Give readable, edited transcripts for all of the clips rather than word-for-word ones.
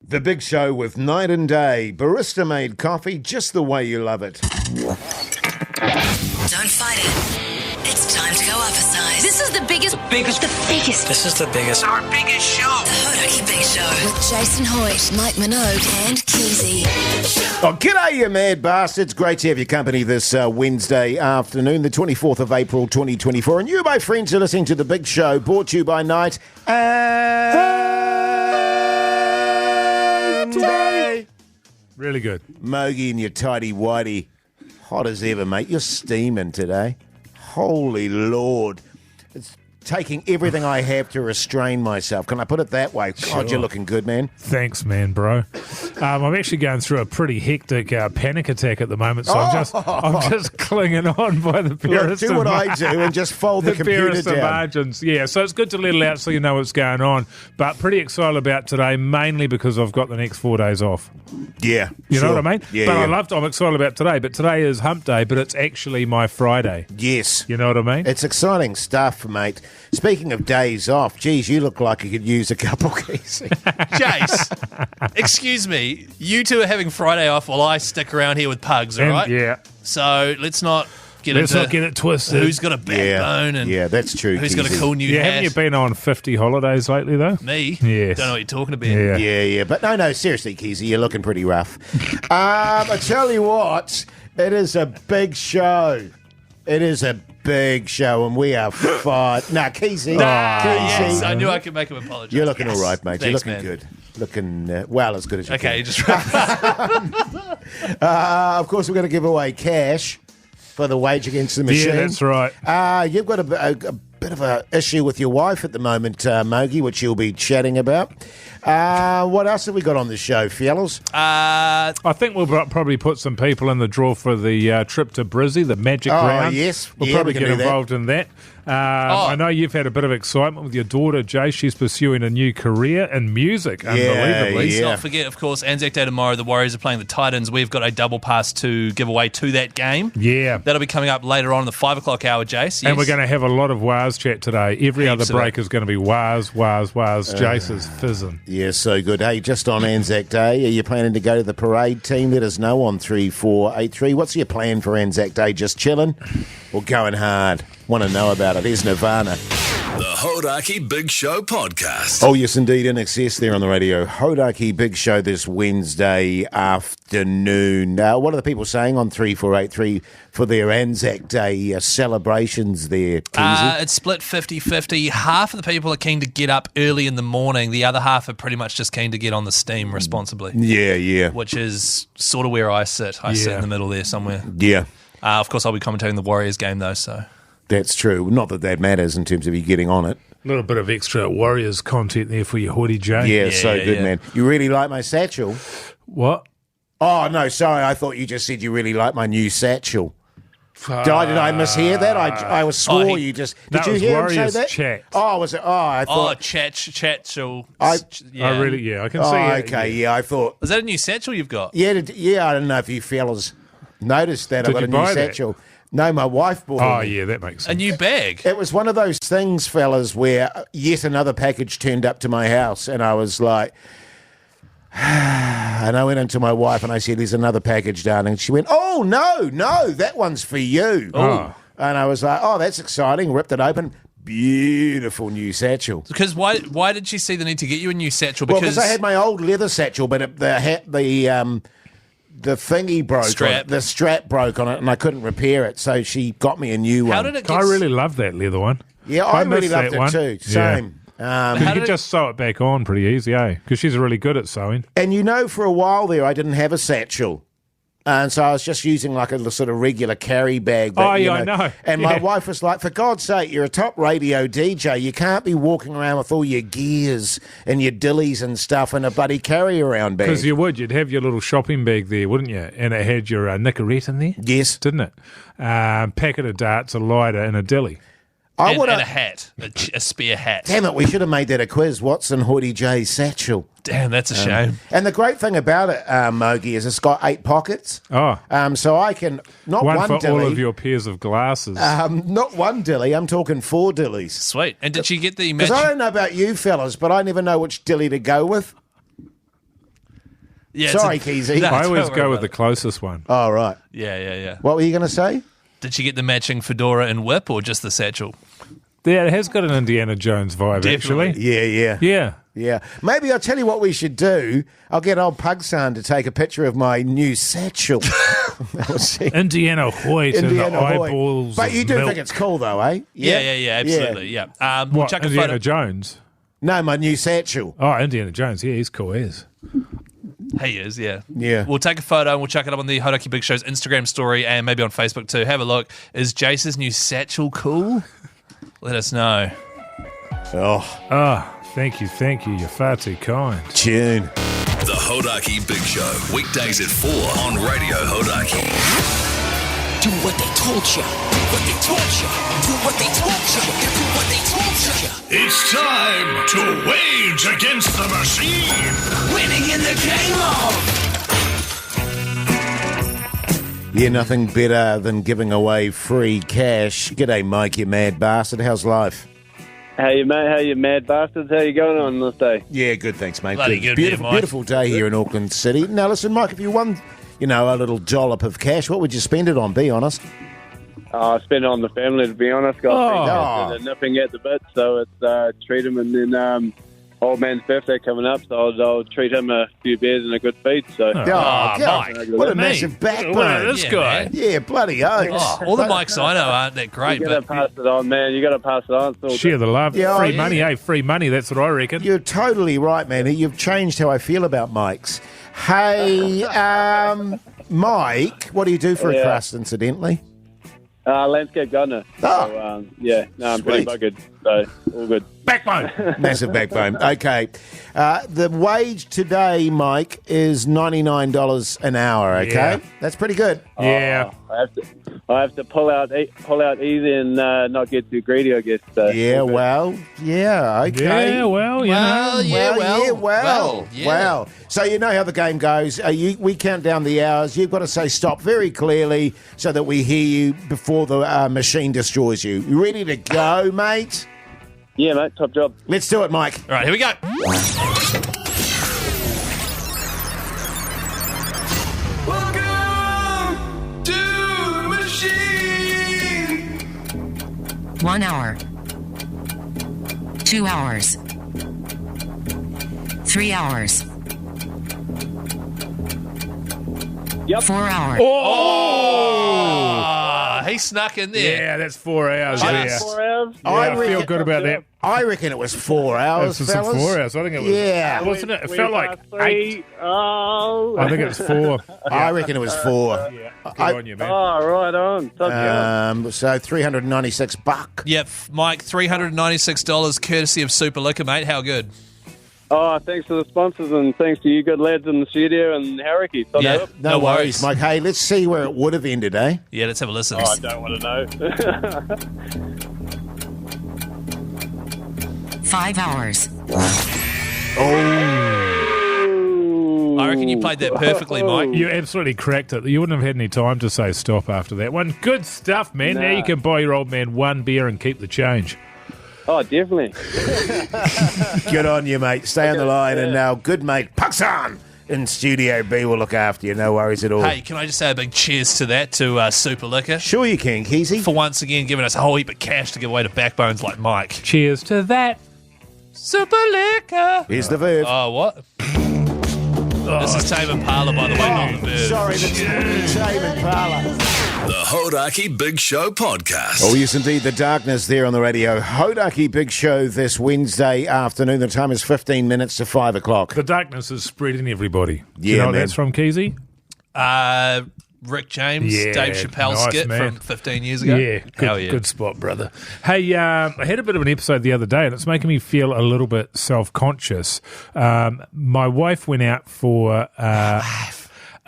The Big Show with Night and Day. Barista-made coffee just the way you love it. Don't fight it. It's time to go up a size. This is the biggest. This is the biggest. Our biggest show. The Hodaki Big Show. With Jason Hoyt, Mike Minogue and Keyzie. Oh, g'day, you mad bastards. Great to have your company this Wednesday afternoon, the 24th of April, 2024. And you, my friends, are listening to The Big Show, brought to you by Night and Day. Really good. Mogi and your tidy whitey. Hot as ever, mate. You're steaming today. Holy Lord. It's taking everything I have to restrain myself. Can I put it that way? God, Sure. you're looking good, man. Thanks, man, bro. I'm actually going through a pretty hectic panic attack at the moment, so I'm just clinging on by the Look, barest do of what I do and just fold the computer barest of down. margins. Yeah, so it's good to let it out so you know what's going on. But pretty excited about today, mainly because I've got the next 4 days off. Yeah. You know sure. what I mean? Yeah, but yeah. I'm excited about today. But today is hump day, but it's actually my Friday. Yes. You know what I mean? It's exciting stuff, mate. Speaking of days off, geez, you look like you could use a couple, Keyzie. Jase, excuse me. You two are having Friday off while I stick around here with pugs, all And, right? Yeah. So let's not get Let's into not get it twisted. who's got a backbone and Yeah, that's true, who's got a Keyzie. cool new Yeah, hat. haven't you been on 50 holidays lately, though? Me? Yes. Don't know what you're talking about. Yeah. Yeah. But no, seriously, Keyzie, you're looking pretty rough. I tell you what, it is a big show. It is a big show, and we are fine. Nah, Keyzie. Yes, I knew I could make him apologize. You're looking Yes. all right, mate. Thanks, You're looking man. good. Looking, well, as good as you Okay, can. you just wrap Of course, we're going to give away cash for the wage against the machine. Yeah, that's right. You've got a bit of an issue with your wife at the moment, Mogi, which you'll be chatting about. What else have we got on the show, fellas? I think we'll probably put some people in the draw for the trip to Brizzy, the Magic Round. Yes. We'll Yeah, probably we can get do that. involved in that. I know you've had a bit of excitement with your daughter, Jase. She's pursuing a new career in music, unbelievably. Let's Yeah. not forget, of course, Anzac Day tomorrow, the Warriors are playing the Titans. We've got a double pass to give away to that game. Yeah. That'll be coming up later on in the 5 o'clock hour, Jace. And Yes. we're going to have a lot of Waz chat today. Every Heaps other of break it. is going to be Waz. Jase is fizzing. Yeah, so good. Hey, just on Anzac Day, are you planning to go to the parade team? Let us know on 3483. What's your plan for Anzac Day? Just chilling or going hard? Want to know about it. Here's Nirvana. The Hodaki Big Show podcast. Oh, yes, indeed. In excess there on the radio. Hodaki Big Show this Wednesday afternoon. What are the people saying on 3483 for their Anzac Day celebrations there, Keyzie? It's split 50-50. Half of the people are keen to get up early in the morning. The other half are pretty much just keen to get on the steam responsibly, Yeah. which is sort of where I sit. I sit Yeah. in the middle there somewhere. Yeah, Of course, I'll be commentating the Warriors game, though, so... that's true. Not that that matters in terms of you getting on it. A little bit of extra Warriors content there for your hoodie, Jay. Yeah, so yeah, good, yeah. man. You really like my satchel? What? Oh, no, sorry. I thought you just said you really like my new satchel. Did I mishear that? I swore you just... Did that you was hear him Warriors say that? chat. Oh, was it? Oh, I Oh, thought... Chatchel. I Yeah. I can see Oh, it. okay, yeah, I thought... Is that a new satchel you've got? Yeah, I don't know if you fellas noticed that. I Did got you a new buy that? satchel. No, my wife bought Oh, it. yeah, that makes A sense. new bag? It was one of those things, fellas, where yet another package turned up to my house, and I was like... And I went into my wife and I said, "There's another package, darling." She went, "Oh, no, that one's for you." Oh. And I was like, "Oh, that's exciting." Ripped it open. Beautiful new satchel. Because why did she see the need to get you a new satchel? Well, Because because I had my old leather satchel, but the thingy broke Strap. on it. The strap broke on it, and I couldn't repair it, so she got me a new one. how did it get... I really love that leather one. Yeah, I really missed loved that it one. too. Yeah. Same. You How could did it- just sew it back on pretty easy, eh? Because she's really good at sewing. And you know, for a while there, I didn't have a satchel. And so I was just using like a sort of regular carry bag. Oh, you yeah, I know. And my Yeah. wife was like, "For God's sake, you're a top radio DJ. You can't be walking around with all your gears and your dillies and stuff in a bloody carry-around bag." Because you'd have your little shopping bag there, wouldn't you? And it had your Nicorette in there, Yes. didn't it? Packet of darts, a lighter, and a dilly. I and, would and a have... hat, a spear hat. Damn it, we should have made that a quiz. What's in Hoodie J's satchel? Damn, that's a shame. And the great thing about it, Mogi, is it's got 8 pockets. Oh, So I can... Not one one for dilly. all of your pairs of glasses. Not one dilly. I'm talking 4 dillies. Sweet. And did she get the Because I match? don't know about you fellas, but I never know which dilly to go with. Yeah, Sorry, Keyzie. No, I always don't worry go with about the it. closest one. Oh, right. Yeah. What were you going to say? Did she get the matching fedora and whip or just the satchel? Yeah, it has got an Indiana Jones vibe, Definitely. actually. Yeah. Yeah. Maybe I'll tell you what we should do. I'll get old Pugson to take a picture of my new satchel. We'll see. Indiana Hoyt and the Indiana Hoyt. eyeballs. But you of do milk. think it's cool, though, eh? Yeah, absolutely. Yeah. We'll What, chuck a Indiana photo. Jones? No, my new satchel. Oh, Indiana Jones. Yeah, he's cool as. He is, yeah. Yeah. We'll take a photo and we'll chuck it up on the Hodaki Big Show's Instagram story and maybe on Facebook too. Have a look. Is Jase's new satchel cool? Let us know. Oh, Oh, thank you. You're far too kind. tune. The Hodaki Big Show, weekdays at 4 on Radio Hodaki. Do what they told you. Do what they told you. Do what they told you. Do what they told you. It's time to wage against the machine. Winning in the game of. Yeah, nothing better than giving away free cash. G'day, Mike, you mad bastard. How's life? How you, mate? How you mad bastards? How you going on this day? Yeah, good, thanks, mate. Bloody good, Beautiful, Mike. beautiful day here in Auckland City. Now, listen, Mike, if you won, a little dollop of cash, what would you spend it on? Be honest. I spend it on the family, to be honest. Got Oh. three kids and they're nipping at the bit, so it's treat them, and then old man's birthday coming up, so I'll treat him a few beers and a good feed. So God, Mike. what a Me. massive backbone. Look at this Yeah, guy. man. Yeah, bloody oath. Oh, all the mics I know aren't that great, you got to but pass it on, man. You got to pass it on. It's all Share good. the love. Yeah, free yeah. money, free money. That's what I reckon. You're totally right, man. You've changed how I feel about mics. Hey, Mike, what do you do for a Yeah. crust, incidentally? Landscape gardener. Oh. So, I'm pretty Sweet. buggered, so all good. Backbone. Massive backbone. Okay. The wage today, Mike, is $99 an hour, okay? Yeah. That's pretty good. Yeah. I have to pull out easy and not get too greedy, I guess. So Yeah, well, yeah, okay. Yeah, well, you know. Well. So you know how the game goes. We count down the hours. You've got to say stop very clearly so that we hear you before the machine destroys you. You ready to go, mate? Yeah, mate, top job. Let's do it, Mike. all right, here we go. Welcome to the machine. 1 hour. 2 hours. 3 hours. Yep. 4 hours. Oh, he snuck in there. Yeah, that's 4 hours. Just- Yeah. 4 hours. Yeah, I feel good about that. I reckon it was 4 hours, This is some fellas. 4 hours. I think it was. Yeah. Wasn't it? It We felt like passed 3. 8. Oh. I think it was 4. I reckon it was 4. Yeah. Good on you, man. Oh, right on. Top job. So $396. Yep, Mike, $396 courtesy of Super Liquor, mate. How good? Oh, thanks to the sponsors and thanks to you good lads in the studio and Hariki. Top Yeah. job. No worries, Mike. Hey, let's see where it would have ended, eh? Yeah, let's have a listen. Oh, I don't want to know. 5 hours. I reckon you played that perfectly, Mike. You absolutely cracked it. You wouldn't have had any time to say stop after that one. Good stuff, man. Now Nah. you can buy your old man one beer and keep the change. Oh, definitely. Good on you, mate. Stay on the line. And now, good mate, Puxon in Studio B will look after you. No worries at all. Hey, can I just say a big cheers to that, to Super Liquor, Sure you can, Keyzie. for once again giving us a whole heap of cash to give away to backbones like Mike. Cheers to that. Super Liquor. Here's the verb. Oh, what? This is Tame Impala, by the way, not the verb. Sorry, that's Tame Impala. The Hodaki Big Show podcast. Oh, yes, indeed. The darkness there on the radio. Hodaki Big Show this Wednesday afternoon. The time is 15 minutes to 5 o'clock. The darkness is spreading everybody. Do Yeah, you know what man. that's from, Keyzie? Rick James, Yeah, Dave Chappelle nice, skit man. from 15 years ago. Yeah, Hell yeah. good spot, brother. Hey, I had a bit of an episode the other day, and it's making me feel a little bit self-conscious. My wife went out for a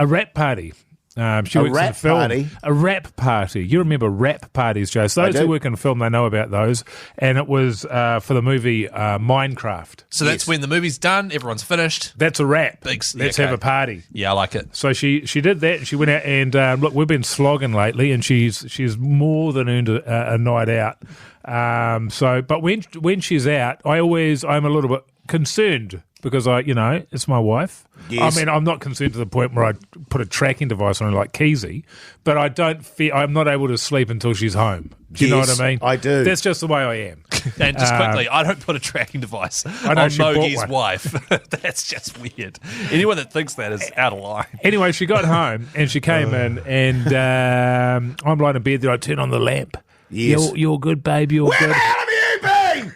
rap party. She A works in rap film. party? A rap party. You remember rap parties, Jase? Those do. who work in film, they know about those. And it was for the movie Minecraft. So that's when the movie's done, everyone's finished. That's a rap. Big- Let's okay. have a party. Yeah, I like it. So she did that, and she went out and look, we've been slogging lately, and she's more than earned a night out. But when she's out, I'm a little bit concerned because it's my wife. Yes. I mean, I'm not concerned to the point where I put a tracking device on her like Keyzie, but I'm not able to sleep until she's home. Do you know what I mean? I do. That's just the way I am. And just quickly, I don't put a tracking device I know on she bought Mogie's one. wife. That's just weird. Anyone that thinks that is out of line. Anyway, she got home and she came in, and I'm lying in bed there. I turn on the lamp. Yes. You're good, babe. You're Where good. the hell have you been?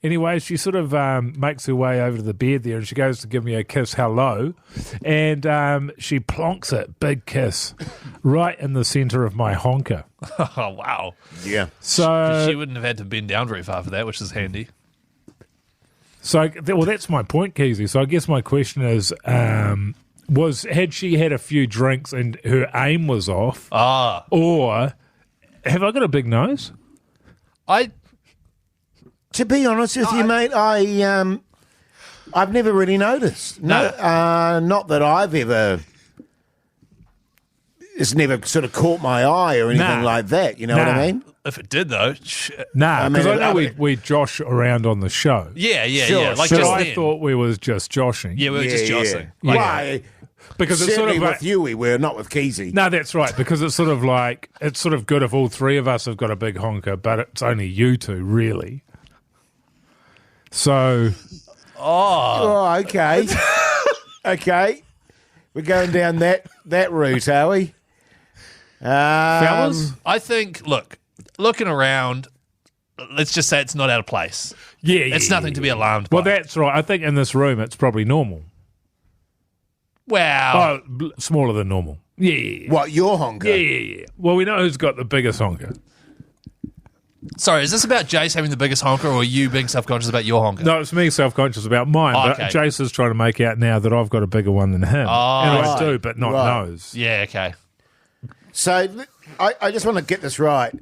Anyway, she sort of makes her way over to the bed there and she goes to give me a kiss hello, and she plonks it, big kiss, right in the centre of my honker. Oh, wow. Yeah. So She wouldn't have had to bend down very far for that, which is handy. that's my point, Keyzie. So I guess my question is, had she had a few drinks and her aim was off, or have I got a big nose? To be honest with you, mate, I've never really noticed. Not that I've ever. It's never sort of caught my eye or anything like that. You know what I mean? If it did, though, Nah, because I know mean, we josh around on the show. yeah. Sure, Like So just I then. thought we was just joshing. Yeah, we were just jostling. Yeah. Why? Because it's sort Certainly of like, with you, we were not with Keyzie. no, that's right. Because it's sort of like it's sort of good if all three of us have got a big honker, but it's only you two, really. So Oh, okay. Okay. We're going down that route, are we? fellas, I think, looking around, let's just say it's not out of place. yeah, It's nothing to be alarmed by. Well, that's right. I think in this room it's probably normal. Wow. Smaller than normal. Yeah. What, your honker? Yeah. Well, we know who's got the biggest honker. Sorry, is this about Jase having the biggest honker or you being self-conscious about your honker? No, it's me self-conscious about mine, Oh, but okay. Jase is trying to make out now that I've got a bigger one than him. Oh, and I right. do, but not Right. nose. Yeah, okay. So I just want to get this right.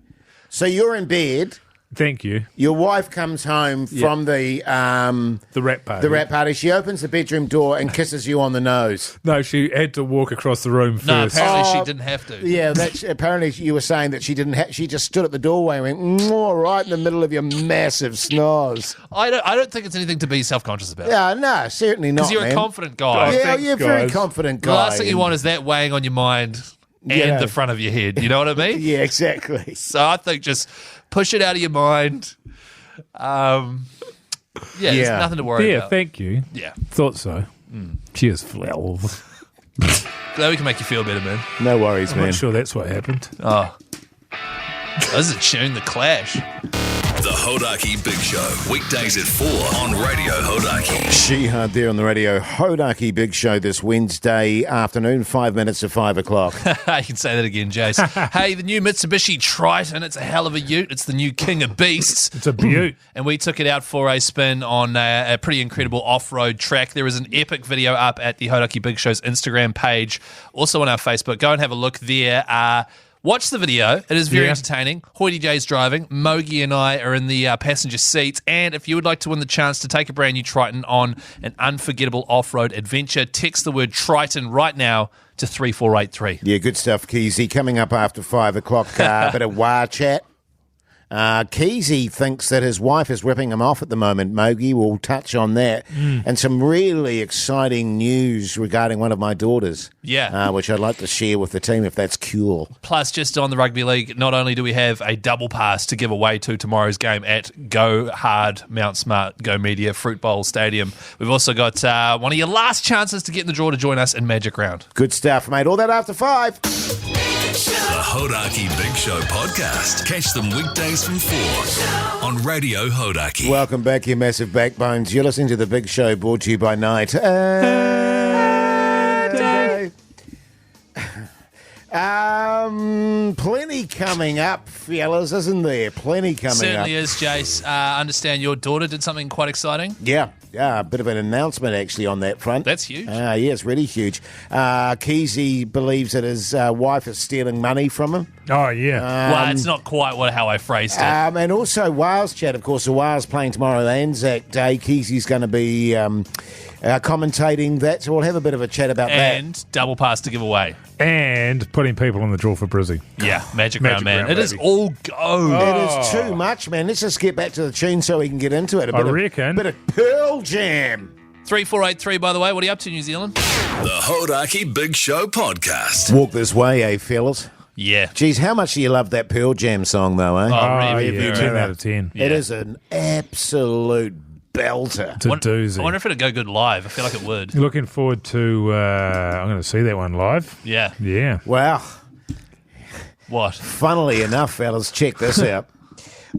So you're in bed. Thank you. Your wife comes home from the The rap party. She opens the bedroom door and kisses you on the nose. No, she had to walk across the room No, first. apparently Oh, she didn't have to. Yeah, that's apparently you were saying that she didn't. She just stood at the doorway and went right in the middle of your massive snores. I don't think it's anything to be self-conscious about. Yeah, no, certainly not. Because you're man. a confident guy. Yeah, thanks, you're a very guys. confident The guy. last thing you want is that weighing on your mind and Yeah. the front of your head. You know what I mean? Yeah, exactly. So I think just push it out of your mind. There's Yeah. nothing to worry Yeah, about. thank you. Yeah. Thought so. Cheers, flowers. Glad we can make you feel better, man. No worries, I'm man. not sure that's what happened. Oh. This is a tune, The Clash. The Hodaki Big Show. Weekdays at 4 on Radio Hodaki. She-Hard there on the radio. Hodaki Big Show this Wednesday afternoon, 5 minutes to 5 o'clock. You can say that again, Jase. Hey, the new Mitsubishi Triton, it's a hell of a ute. It's the new king of beasts. It's a beaut. And we took it out for a spin on a pretty incredible off-road track. There is an epic video up at the Hodaki Big Show's Instagram page, also on our Facebook. Go and have a look there. Watch the video. It is very entertaining. Hoity J's driving. Mogi and I are in the passenger seats. And if you would like to win the chance to take a brand new Triton on an unforgettable off-road adventure, text the word Triton right now to 3483. Yeah, good stuff, Keyzie. Coming up after 5 o'clock, a bit of wah chat. Keyzie thinks that his wife is ripping him off at the moment. Mogi will touch on that. And some really exciting news regarding one of my daughters. Yeah. Which I'd like to share with the team if that's cool. Plus, just on the rugby league, not only do we have a double pass to give away to tomorrow's game at Go Hard, Mount Smart, Go Media, Fruit Bowl Stadium, we've also got one of your last chances to get in the draw to join us in Magic Round. Good stuff, mate. All that after 5. The Hodaki Big Show podcast. Catch them weekdays from 4 on Radio Hodaki. Welcome back, you massive backbones. You're listening to The Big Show, brought to you by Night. Plenty coming up, fellas, isn't there? Plenty coming Certainly up. is, Jace. Understand your daughter did something quite exciting. Yeah, a bit of an announcement actually on that front. That's huge. Yeah, it's really huge. Keyzie believes that his wife is stealing money from him. Oh, yeah. Well, it's not quite how I phrased it. And also Wales chat, of course. The Wales playing tomorrow, Anzac Day. Keyzie's going to be commentating that, so we'll have a bit of a chat about that. And double pass to give away. And putting people in the draw for Brizzy. Yeah, Magic Round, man. Round, it is baby. all go. It is too much, man. Let's just get back to the tune so we can get into it. I reckon. A bit of Pearl Jam. 3483, by the way. What are you up to, New Zealand? The Hodaki Big Show podcast. Walk this way, eh, fellas? Yeah. Geez, how much do you love that Pearl Jam song, though, eh? Oh, Oh, really? yeah, 10 out of 10. It is an absolute belter. It's a I doozy. wonder if it'd go good live. I feel like it would. Looking forward to, I'm going to see that one live. Yeah. Yeah. Wow. What? Funnily enough, fellas, check this out.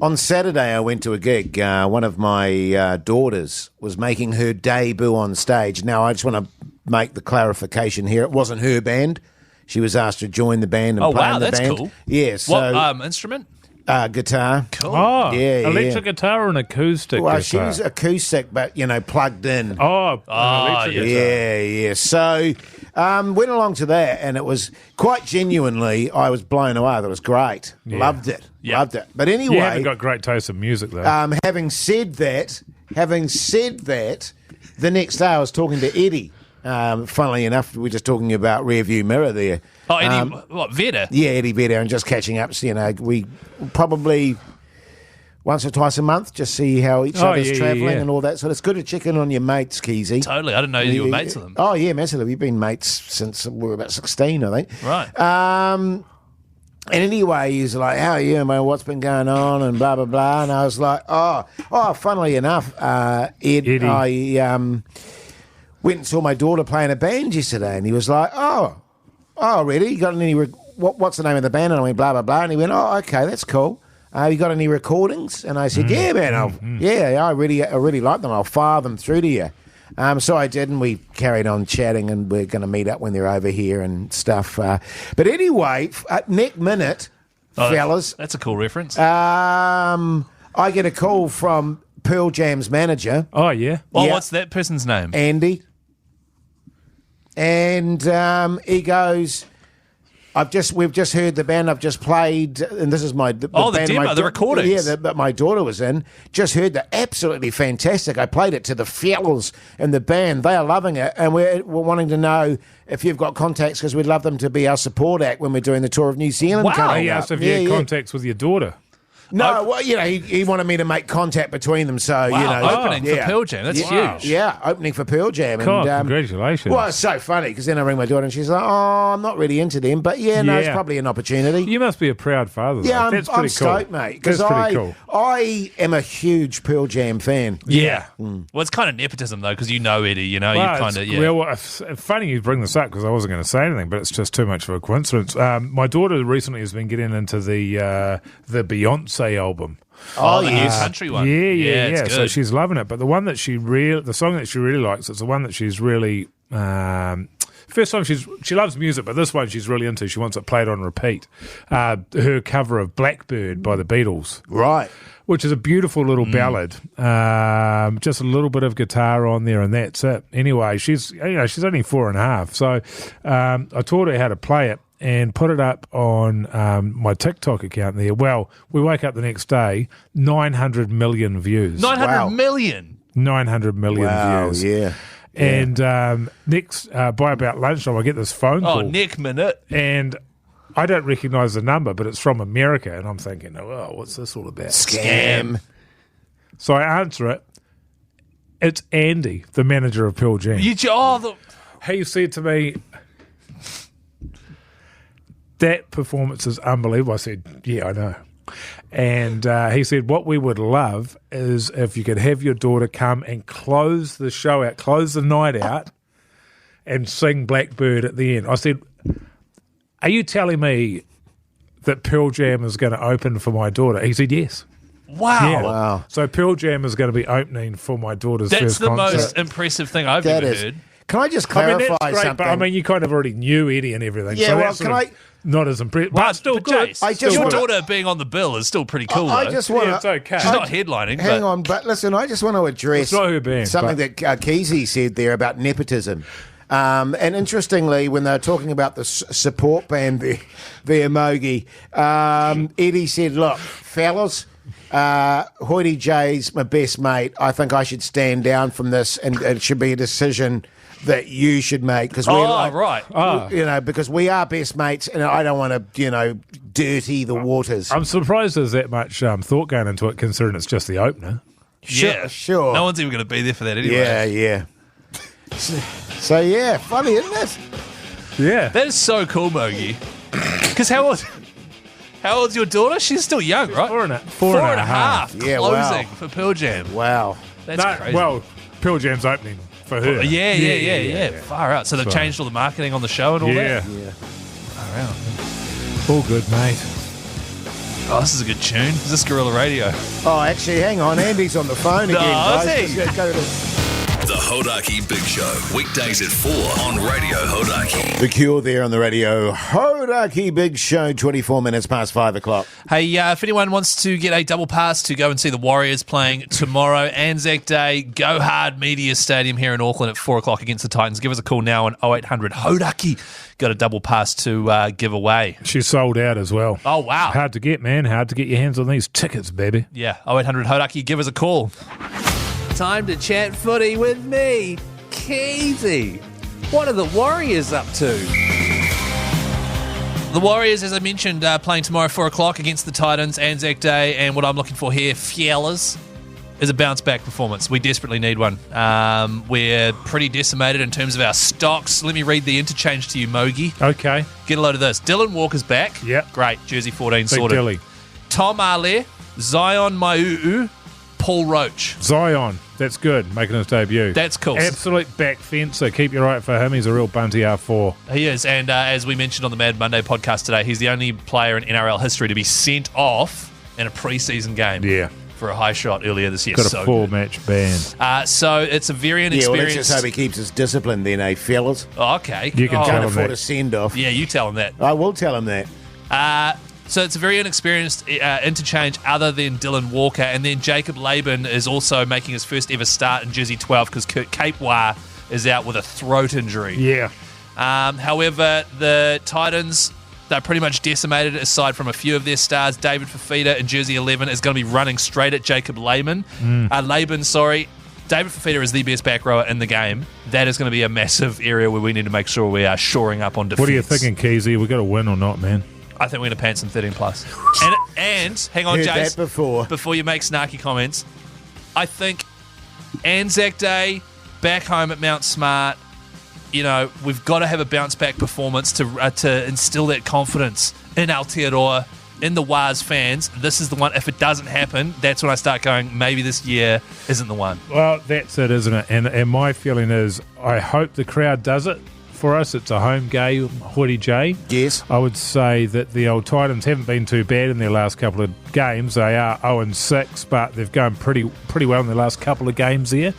On Saturday, I went to a gig. One of my daughters was making her debut on stage. Now, I just want to make the clarification here. It wasn't her band. She was asked to join the band and Oh, play wow, in the that's band. cool. Yeah, so What instrument? guitar. Cool. Oh, Yeah, electric yeah. guitar and acoustic Well, she guitar. was acoustic, but, plugged in. Oh, electric yeah. guitar. Yeah. So went along to that, and it was quite genuinely, I was blown away. That was great. Loved it. Yeah. Loved it. But anyway, You haven't got great taste in music, though. having said that, the next day I was talking to Eddie. Funnily enough, we were just talking about rearview mirror there. Oh, Eddie, what, Veda? Yeah, Eddie Vedder, and just catching up. So, we probably once or twice a month just see how each other's travelling and all that. So it's good to check in on your mates, Keyzie. Totally. I didn't know you were mates with them. Oh, yeah, massively. We've been mates since we were about 16, I think. Right. And anyway, he's like, how are you, man? What's been going on? And blah, blah, blah. And I was like, funnily enough, Eddie. I went and saw my daughter play in a band yesterday. And he was like, oh, really? You got any, what's the name of the band? And I went, blah, blah, blah. And he went, oh, okay, that's cool. You got any recordings? And I said, yeah, man. I really like them. I'll fire them through to you. So I did, and we carried on chatting, and we're going to meet up when they're over here and stuff. But anyway, next minute, fellas, That's a cool reference. I get a call from Pearl Jam's manager, Oh, yeah. well, yeah. what's that person's name? Andy, and he goes, we've just heard the band I've just played, and this is the band demo, the recordings. Yeah, that my daughter was in. Just heard they're absolutely fantastic. I played it to the fellas in the band. They are loving it, and we're wanting to know if you've got contacts, because we'd love them to be our support act when we're doing the tour of New Zealand. Wow. coming He up. asked if you had contacts with your daughter. No, well, he wanted me to make contact between them. So, Wow, opening for Pearl Jam. That's huge. Yeah, opening for Pearl Jam. God, and, congratulations. Well, it's so funny, because then I ring my daughter and she's like, oh, I'm not really into them. But no, it's Yeah. probably an opportunity. You must be a proud father, though. Yeah, That's I'm pretty cool. stoked, mate. Because That's pretty cool. I am a huge Pearl Jam fan. Yeah. Well, it's kind of nepotism, though, because you know Eddie, you Well, kind of, it's- well, it's funny you bring this up, because I wasn't going to say anything, but it's just too much of a coincidence. My daughter recently has been getting into the Beyonce album. Oh, the new country one. Yeah. It's good. So she's loving it. But the song that she really likes, it's the one that she's really first time she loves music, but this one she's really into. She wants it played on repeat. Her cover of Blackbird by the Beatles, Right. which is a beautiful little ballad. Just a little bit of guitar on there, and that's it. Anyway, she's only 4.5, so I taught her how to play it and put it up on my TikTok account there. Well, we wake up the next day, 900 million views. 900 million. 900 million Wow, views. yeah. And next, by about lunchtime, I get this phone Oh, call. neck minute. And I don't recognise the number, but it's from America. And I'm thinking, oh, what's this all about? Scam. So I answer it. It's Andy, the manager of Pearl Jam. He said to me, that performance is unbelievable. I said, yeah, I know. And he said, what we would love is if you could have your daughter come and close the show out, close the night out, and sing Blackbird at the end. I said, are you telling me that Pearl Jam is going to open for my daughter? He said, yes. Wow. Yeah. Wow. So Pearl Jam is going to be opening for my daughter's That's first the concert. most impressive thing I've That ever is. heard. Can I just I mean, clarify that's great, something? but I mean, you kind of already knew Eddie and everything. Yeah, so well, that's can sort of not as impressive, but still good. Jase, I your wanna- daughter being on the bill is still pretty cool, I though. just want Yeah, it's to. okay. She's not headlining, Hang but on, but listen, I just want to address It's not her band, something but- that Keyzie said there about nepotism. And interestingly, when they were talking about the support band there Mogi, Eddie said, look, fellas, Hoity J's my best mate. I think I should stand down from this, and it should be a decision that you should make, because because we are best mates, and I don't want to, dirty the waters. I'm surprised there's that much thought going into it, considering it's just the opener. Sure. No one's even going to be there for that anyway. Yeah. So yeah, funny, isn't it? Yeah. That is so cool, Mogi. Because how old's your daughter? She's still young, right? Four and a half. Yeah, closing wow. for Pearl Jam. Wow. That's crazy. Well, Pearl Jam's opening for her. Yeah. Far out. So they've changed all the marketing on the show and all that? Yeah. Far out. All good, mate. Oh, this is a good tune. Is this Gorilla Radio? Oh, actually, hang on. Andy's on the phone again, guys. is he? Let's go to The Hodaki Big Show, weekdays at 4 on Radio Hodaki. The Cure there on the radio. Hodaki Big Show, 24 minutes past 5 o'clock. Hey, if anyone wants to get a double pass to go and see the Warriors playing tomorrow, Anzac Day, Go Hard Media Stadium here in Auckland at 4 o'clock against the Titans, give us a call now on 0800 Hodaki. Got a double pass to give away. She's sold out as well. Oh, wow. Hard to get, man. Hard to get your hands on these tickets, baby. Yeah, 0800 Hodaki, give us a call. Time to chat footy with me, Keyzie. What are the Warriors up to? The Warriors, as I mentioned, playing tomorrow 4 o'clock against the Titans, Anzac Day, and what I'm looking for here, fellas, is a bounce-back performance. We desperately need one. We're pretty decimated in terms of our stocks. Let me read the interchange to you, Mogi. Okay. Get a load of this. Dylan Walker's back. Yep. Great. Jersey 14 Big sorted. Dilly. Tom Ale, Zion Maiu'u, Paul Roach. Zion. That's good. Making his debut. That's cool. Absolute back fencer. Keep your eye out for him. He's a real bunty R4. He is, and as we mentioned on the Mad Monday podcast today, he's the only player in NRL history to be sent off in a preseason game. Yeah. For a high shot earlier this year. Got a so four-match ban. So it's a very inexperienced... Yeah, well, let's just hope he keeps his discipline then, fellas? Oh, okay. You can tell Can't him afford that. a send-off. Yeah, you tell him that. I will tell him that. So it's a very inexperienced interchange other than Dylan Walker. And then Jacob Laban is also making his first ever start in Jersey 12 because Kurt Capewar is out with a throat injury. Yeah. However, the Titans... They're pretty much decimated aside from a few of their stars. David Fafita in Jersey 11 is going to be running straight at Jacob Laban. David Fafita is the best back rower in the game. That is going to be a massive area where we need to make sure we are shoring up on defence. What are you thinking, Keyzie? We got to win or not, man? I think we're going to pants some 13 plus. And hang on, Heard Jase. that before. Before you make snarky comments, I think Anzac Day, back home at Mount Smart, we've got to have a bounce-back performance to instill that confidence in Aotearoa, in the Waz fans. This is the one. If it doesn't happen, that's when I start going, maybe this year isn't the one. Well, that's it, isn't it? And my feeling is I hope the crowd does it for us. It's a home game, Hoity J. Yes. I would say that the old Titans haven't been too bad in their last couple of games. They are 0-6, but they've gone pretty well in the last couple of games there.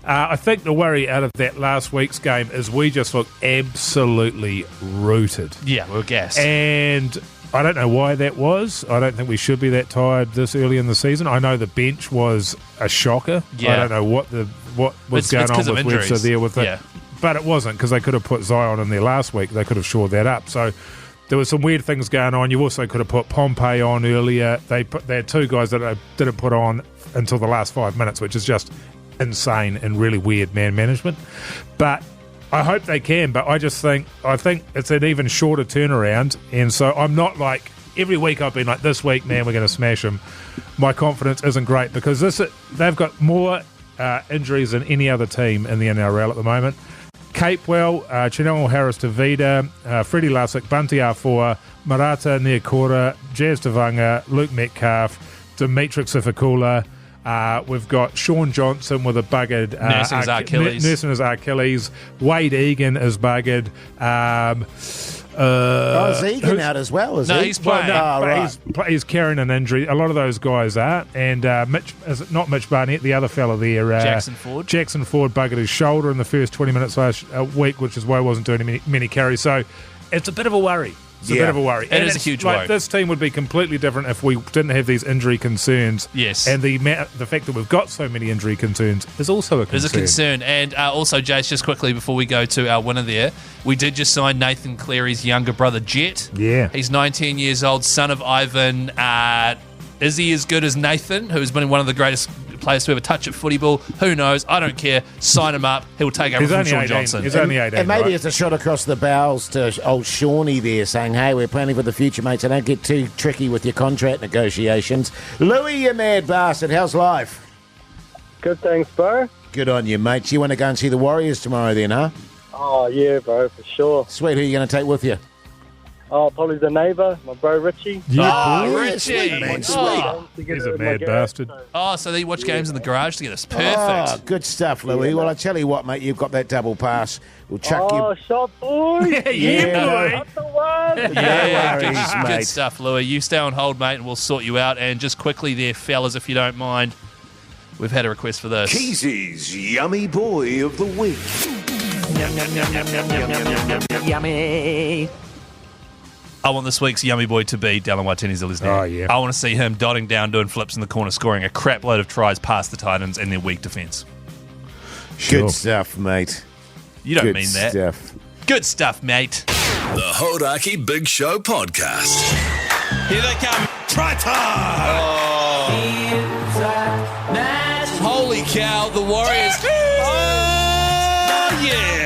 I think the worry out of that last week's game is we just look absolutely rooted. Yeah, we're gassed. And I don't know why that was. I don't think we should be that tired this early in the season. I know the bench was a shocker. Yeah. I don't know what was going on with Webster there with it. Yeah. But it wasn't, because they could have put Zion in there last week. They could have shored that up. So there was some weird things going on. You also could have put Pompey on earlier. They had two guys that they didn't put on until the last 5 minutes, which is just insane and really weird man management. But I hope they can. But I think it's an even shorter turnaround. And so I'm not like, every week I've been like, this week, man, we're going to smash them. My confidence isn't great because they've got more injuries than any other team in the NRL at the moment. Capewell, Chinel Harris-Tavita, Freddie Lussick, Bunty R4, Marata Niakora, Jazz Tavanga, Luke Metcalf, Dimitri Sifakula. We've got Sean Johnson with a buggered nursing his Achilles. Wade Egan is buggered. Is Egan out as well? Is he? No, he's playing. Right. He's carrying an injury. A lot of those guys are. And not Mitch Barnett, the other fella there. Jackson Ford. Jackson Ford buggered his shoulder in the first 20 minutes last week, which is why he wasn't doing many carries. So it's a bit of a worry. It's a bit of a worry. It is a huge worry. This team would be completely different if we didn't have these injury concerns. Yes. And the fact that we've got so many injury concerns is also a concern. There's a concern. And also, Jase, just quickly before we go to our winner there, we did just sign Nathan Cleary's younger brother, Jet. Yeah. He's 19 years old, son of Ivan. Is he as good as Nathan, who's been one of the greatest players to ever touch at footy ball? Who knows? I don't care. Sign him up. He'll take over from Sean Johnson. He's only 18, And maybe right? it's a shot across the bows to old Shawnee there saying, hey, we're planning for the future, mate, so don't get too tricky with your contract negotiations. Louis, you mad bastard, how's life? Good, thanks, bro. Good on you, mate. You want to go and see the Warriors tomorrow then, huh? Oh, yeah, bro, for sure. Sweet, who are you going to take with you? Oh, probably the neighbour, my bro Richie. Yeah, Oh, boy. Richie. Sweet, man, sweet. Oh. He's a mad bastard. Oh, so they watch games in the garage together. It's perfect. Oh, good stuff, Louis. Well, I tell you what, mate, you've got that double pass. We'll chuck Oh, you. shot, boy. Yeah, Up the one. Yeah, No worries, good mate. stuff, Louis. You stay on hold, mate, and we'll sort you out. And just quickly there, fellas, if you don't mind, we've had a request for this. Keyzie's Yummy Boy of the Week. Yummy. I want this week's Yummy Boy to be Dallin Waitini-Zillisney. Oh, yeah. I want to see him dotting down, doing flips in the corner, scoring a crap load of tries past the Titans and their weak defence. Sure. Good stuff, mate. You don't Good mean that. stuff. Good stuff, mate. The Hodaki Big Show Podcast. Here they come. Try time! Holy cow, the Warriors. Oh, yeah.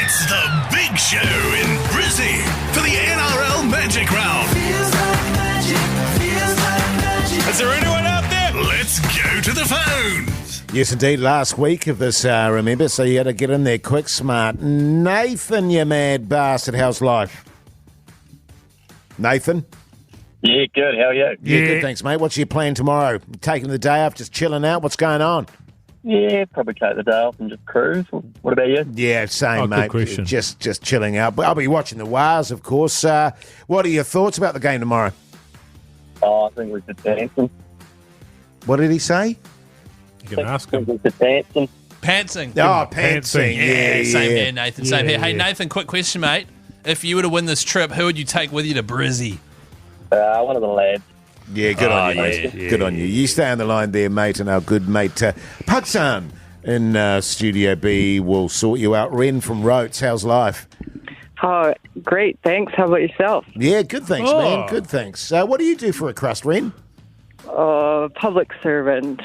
It's the Big Show in Brizzy for the NRL Magic Round. Is there anyone out there? Let's go to the phones. Yes, indeed. Last week of this, remember, so you had to get in there quick, smart. Nathan, you mad bastard, how's life? Nathan? Yeah, good. How are you? Yeah, Yeah. good, thanks, mate. What's your plan tomorrow? Taking the day off, just chilling out? What's going on? Yeah, probably take the day off and just cruise. What about you? Yeah, same, Oh, good mate. question. Just chilling out. But I'll be watching the Wars, of course. What are your thoughts about the game tomorrow? Oh, I think we should dance them. What did he say? You can ask I him. think we should dance them. Pantsing. Oh, pantsing. pantsing. Yeah, same yeah. here, Nathan. Same Yeah, here. Hey, yeah. Nathan, quick question, mate. If you were to win this trip, who would you take with you to Brizzy? One of the lads. Yeah, good Oh, on you, mate. yeah. Good on you. You stay on the line there, mate, and our good mate Pugsan in Studio B will sort you out. Ren from Rotes, how's life? Oh, great. Thanks. How about yourself? Yeah, good thanks, Oh. man. Good thanks. What do you do for a crust, Ren? Public servant.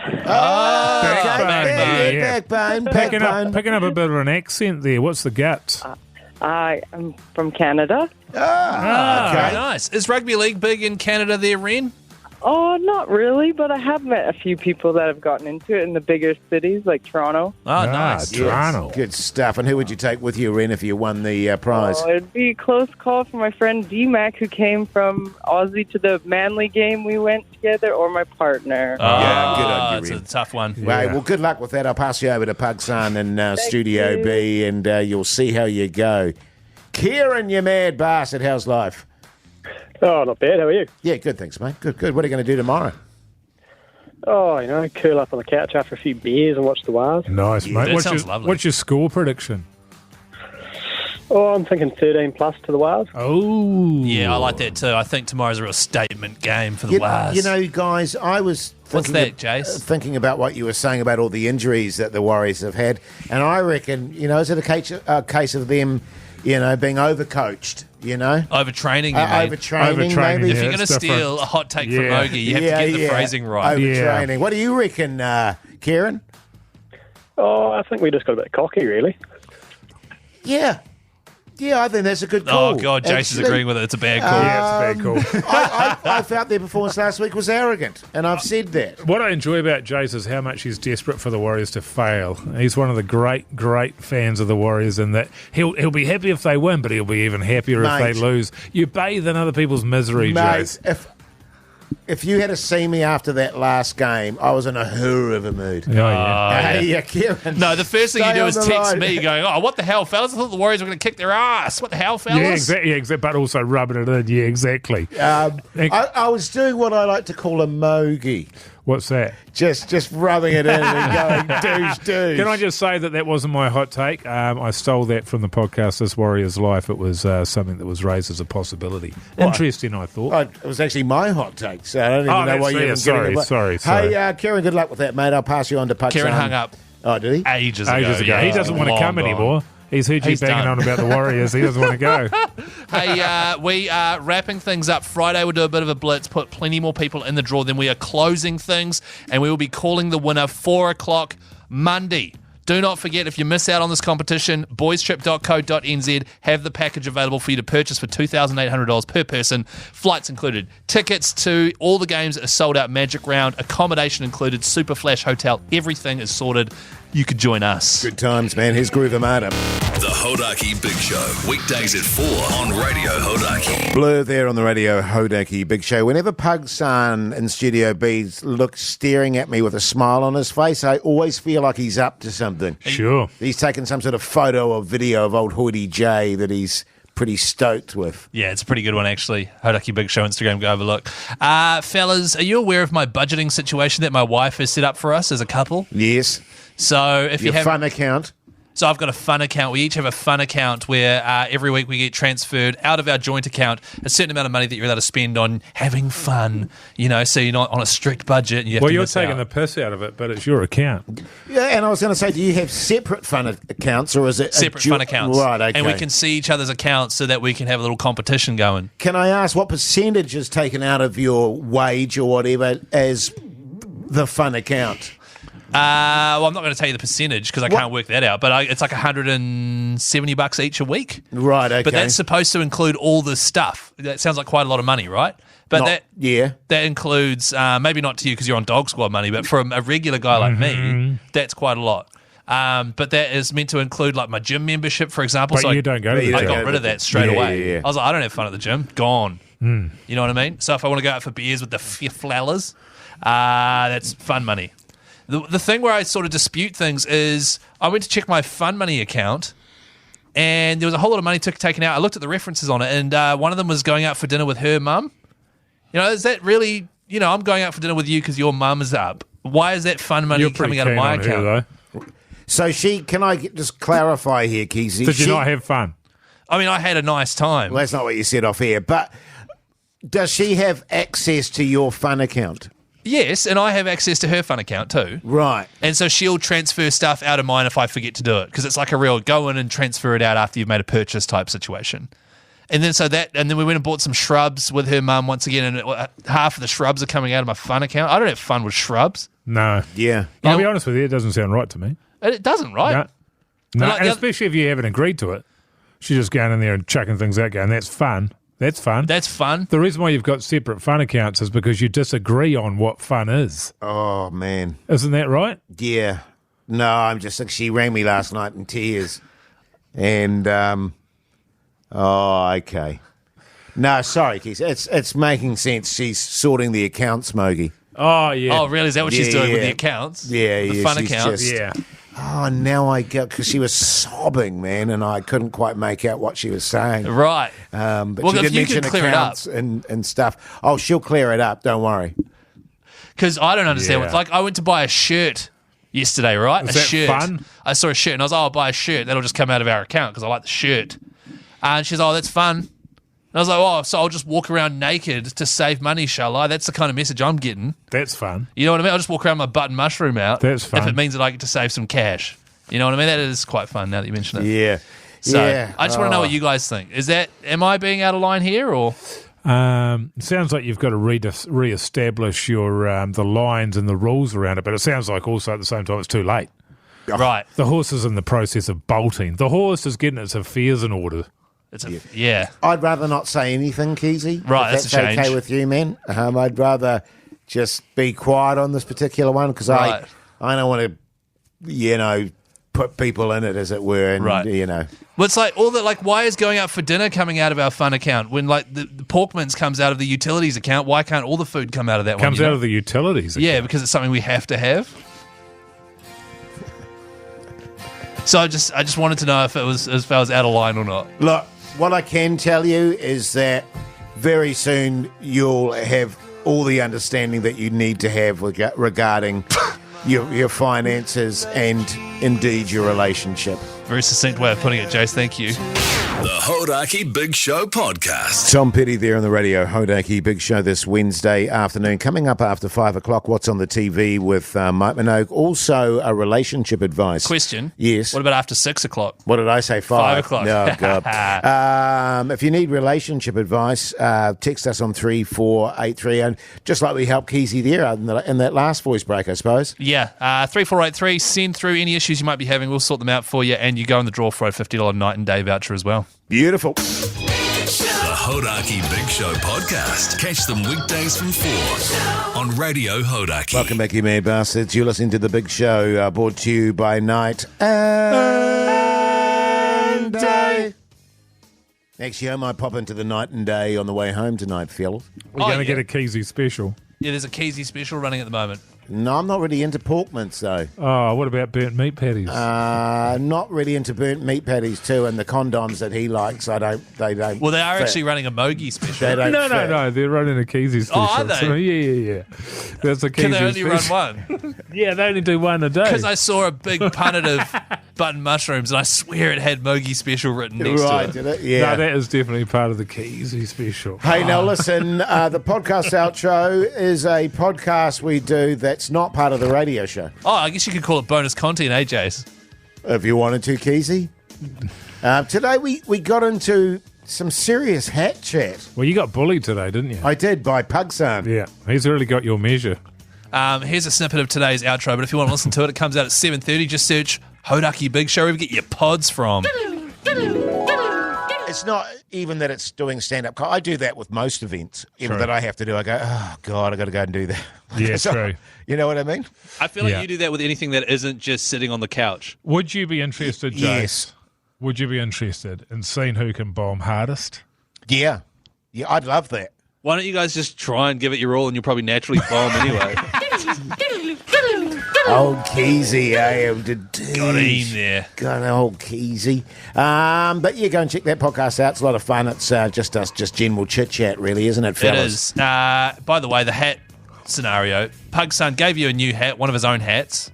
Backbone, yeah. Backbone. Picking up a bit of an accent there. What's the guts? I'm from Canada. Ah, Very okay. nice. Is rugby league big in Canada there, Ren? Oh, not really, but I have met a few people that have gotten into it in the bigger cities like Toronto. Oh, nice. Toronto. Good stuff. And who would you take with you, Ren, if you won the prize? Oh, it'd be a close call for my friend D-Mac, who came from Aussie to the Manly game we went together, or my partner. Yeah, good on you, It's a Ren. tough one. Right, Yeah. well, good luck with that. I'll pass you over to Pugsan in Studio you. B, and you'll see how you go. Kieran, you mad bastard, how's life? Oh, not bad. How are you? Yeah, good, thanks, mate. Good, good. What are you going to do tomorrow? Oh, curl up on the couch after a few beers and watch the Wars. Nice, mate. that sounds your, lovely. What's your score prediction? Oh, I'm thinking 13 plus to the Wars. Oh. Yeah, I like that too. I think tomorrow's a real statement game for the Wars. You know, guys, I was What's thinking that, Jase? thinking about what you were saying about all the injuries that the Warriors have had, and I reckon, is it a case of them, being overcoached? Overtraining, you mean? Overtraining, Overtraining, maybe. yeah. If you're going to it's different. steal a hot take Yeah. from Ogie, you have to get the phrasing right. Overtraining. What do you reckon, Kieran? Oh, I think we just got a bit cocky, really. Yeah, I think that's a good call. Oh, God, Jason's actually. agreeing with it. It's a bad call. Yeah, it's very cool. I felt their performance last week was arrogant, and I've said that. What I enjoy about Jase is how much he's desperate for the Warriors to fail. He's one of the great fans of the Warriors, in that he'll be happy if they win, but he'll be even happier if Mate. they lose. You bathe in other people's misery, Mate, Jase. if you had to see me after that last game, I was in a hoorah of a mood. Oh, yeah. Hey, yeah, Kieran. No, the first thing you Stay do on is the text line. me going, oh, what the hell, fellas? I thought the Warriors were going to kick their ass. What the hell, fellas? Yeah, exactly. But also rubbing it in. Yeah, exactly. I was doing what I like to call a mogie. What's that? Just rubbing it in and going, douche. Can I just say that wasn't my hot take? I stole that from the podcast, This Warrior's Life. It was something that was raised as a possibility. Interesting, I thought. It was actually my hot take, so I don't even know why you're even getting it. Sorry. Hey, Kieran, good luck with that, mate. I'll pass you on to Puck. Kieran hung up. Oh, did he? Ages ago. Yeah. He doesn't want to come anymore. He's heard you banging on about the Warriors. He doesn't want to go. Hey, we are wrapping things up. Friday we'll do a bit of a blitz, put plenty more people in the draw. Then we are closing things, and we will be calling the winner 4 o'clock Monday. Do not forget, if you miss out on this competition, boystrip.co.nz have the package available for you to purchase for $2,800 per person. Flights included. Tickets to all the games are sold out Magic Round. Accommodation included. Super Flash Hotel. Everything is sorted. You could join us. Good times, man. Here's Groove Armada. The Hodaki Big Show, weekdays at 4 on Radio Hodaki. Blur there on the Radio Hodaki Big Show. Whenever Pug's son in Studio B looks staring at me with a smile on his face, I always feel like he's up to something. Sure. He's taken some sort of photo or video of old Hoity J that he's pretty stoked with. Yeah, it's a pretty good one, actually. Hodaki Big Show Instagram, go have a look. Fellas, are you aware of my budgeting situation that my wife has set up for us as a couple? Yes. So if Your you have fun account. So I've got a fun account. We each have a fun account where every week we get transferred out of our joint account a certain amount of money that you're allowed to spend on having fun, so you're not on a strict budget. And you have to you're miss taking out. the piss out of it, but it's your account. Yeah, and I was going to say, do you have separate fun accounts or is it Separate fun accounts. Right, okay. And we can see each other's accounts so that we can have a little competition going. Can I ask what percentage is taken out of your wage or whatever as the fun account? Well, I'm not going to tell you the percentage because I can't work that out, but it's like $170 each a week. Right, okay. But that's supposed to include all the stuff. That sounds like quite a lot of money, right? But that includes, maybe not to you because you're on Dog Squad money, but for a regular guy like me, that's quite a lot. But that is meant to include like my gym membership, for example. But you don't go to the I gym. got rid of that straight away. Yeah. I was like, I don't have fun at the gym. Gone. You know what I mean? So if I want to go out for beers with the flowers, that's fun money. The thing where I sort of dispute things is I went to check my fun money account and there was a whole lot of money taken out. I looked at the references on it and one of them was going out for dinner with her mum. Is that really, I'm going out for dinner with you because your mum is up. Why is that fun money coming out of my account? Her, So can I just clarify here, Keyzie? Did you not have fun? I mean, I had a nice time. Well, that's not what you said off air, but does she have access to your fun account? Yes, and I have access to her fun account too. Right. And so she'll transfer stuff out of mine if I forget to do it because it's like a real go in and transfer it out after you've made a purchase type situation. And then we went and bought some shrubs with her mum once again, and half of the shrubs are coming out of my fun account. I don't have fun with shrubs. No. Yeah. I'll be honest with you, it doesn't sound right to me. It doesn't, right? No, Like and especially if you haven't agreed to it. She's just going in there and chucking things out going, that's fun. That's fun. That's fun. The reason why you've got separate fun accounts is because you disagree on what fun is. Oh, man. Isn't that right? Yeah. No, I'm just like, she rang me last night in tears. And, okay. No, sorry, Keith. It's making sense. She's sorting the accounts, Mogi. Oh, yeah. Oh, really? Is that what she's doing with the accounts? Yeah, the fun she's accounts? Yeah. Oh, now I get, because she was sobbing, man, and I couldn't quite make out what she was saying. Right. But Well, she if did you mention could clear it accounts and stuff. Oh, she'll clear it up. Don't worry. Because I don't understand. Yeah. It's like I went to buy a shirt yesterday, right? Is that shirt. fun? I saw a shirt and I was like, I'll buy a shirt. That'll just come out of our account because I like the shirt. And she's like, oh, that's fun. And I was like, oh, so I'll just walk around naked to save money, shall I? That's the kind of message I'm getting. That's fun. You know what I mean? I'll just walk around with my button mushroom out. That's fun. If it means that I get to save some cash. You know what I mean? That is quite fun now that you mention it. Yeah. So yeah. I just want to know what you guys think. Am I being out of line here or? It sounds like you've got to re-establish your the lines and the rules around it, but it sounds like also at the same time it's too late. Right. The horse is in the process of bolting. The horse is getting its affairs in order. Yeah. I'd rather not say anything, Keyzie. Right, if that's a change. okay with you, man. I'd rather just be quiet on this particular one because I don't want to, put people in it, as it were, and Right. Well, it's like all that. Like, why is going out for dinner coming out of our fun account when like the Porkman's comes out of the utilities account? Why can't all the food come out of that one? Comes out of the utilities account. Yeah, because it's something we have to have. So I just wanted to know if I was out of line or not. Look, what I can tell you is that very soon you'll have all the understanding that you need to have regarding your finances and indeed your relationship. Very succinct way of putting it, Jase. Thank you. The Hodaki Big Show podcast. Tom Petty there on the radio. Hodaki Big Show this Wednesday afternoon. Coming up after 5 o'clock, What's on the TV with Mike Minogue. Also, a relationship advice. Question. Yes. What about after 6 o'clock? What did I say? 5 o'clock. Oh, God. If you need relationship advice, text us on 3483. And just like we helped Keyzie there in that last voice break, I suppose. Yeah. 3483. Send through any issues you might be having. We'll sort them out for you. And you go in the draw for a $50 night and day voucher as well. Beautiful. The Hodaki Big Show podcast. Catch them weekdays from 4 on Radio Hodaki. Welcome back, you mad bastards. You're listening to The Big Show, brought to you by Night and Day. Next year, I might pop into the Night and Day on the way home tonight, fellas. We're going to get a Keyzie special. Yeah, there's a Keyzie special running at the moment. No, I'm not really into pork mince, though. Oh, what about burnt meat patties? Not really into burnt meat patties, too, and the condoms that he likes, they don't. Well, they are fit. actually running a Mogi special. No, they're running a Keyzie special. Oh, are they? So, yeah. That's a Keyzie Can they only special. run one? Yeah, they only do one a day. Because I saw a big punnet of button mushrooms, and I swear it had Mogi special written next Right, to it. did it? Yeah. No, that is definitely part of the Keyzie special. Hey, now listen, the podcast outro is a podcast we do that's not part of the radio show. Oh, I guess you could call it bonus content, eh, Jase? If you wanted to, Keyzie. Today we got into some serious hat chat. Well, you got bullied today, didn't you? I did, by Pugson. Yeah, he's really got your measure. Here's a snippet of today's outro, but if you want to listen to it, it comes out at 7:30. Just search Hodaki Big Show, wherever you get your pods from. It's not even that it's doing stand-up. I do that with most events. Even that I have to do, I go, oh, God, I got to go and do that. Yeah, So, true. You know what I mean? I feel like Yeah. you do that with anything that isn't just sitting on the couch. Would you be interested, Jase? Yes. Would you be interested in seeing who can bomb hardest? Yeah. Yeah, I'd love that. Why don't you guys just try and give it your all and you'll probably naturally bomb anyway? Old Keyzie, eh? Got him there. Got old Keyzie. But yeah, go and check that podcast out. It's a lot of fun. It's just us, just general chit-chat, really, isn't it, It fellas? is. By the way, the hat scenario, Pugson gave you a new hat, one of his own hats,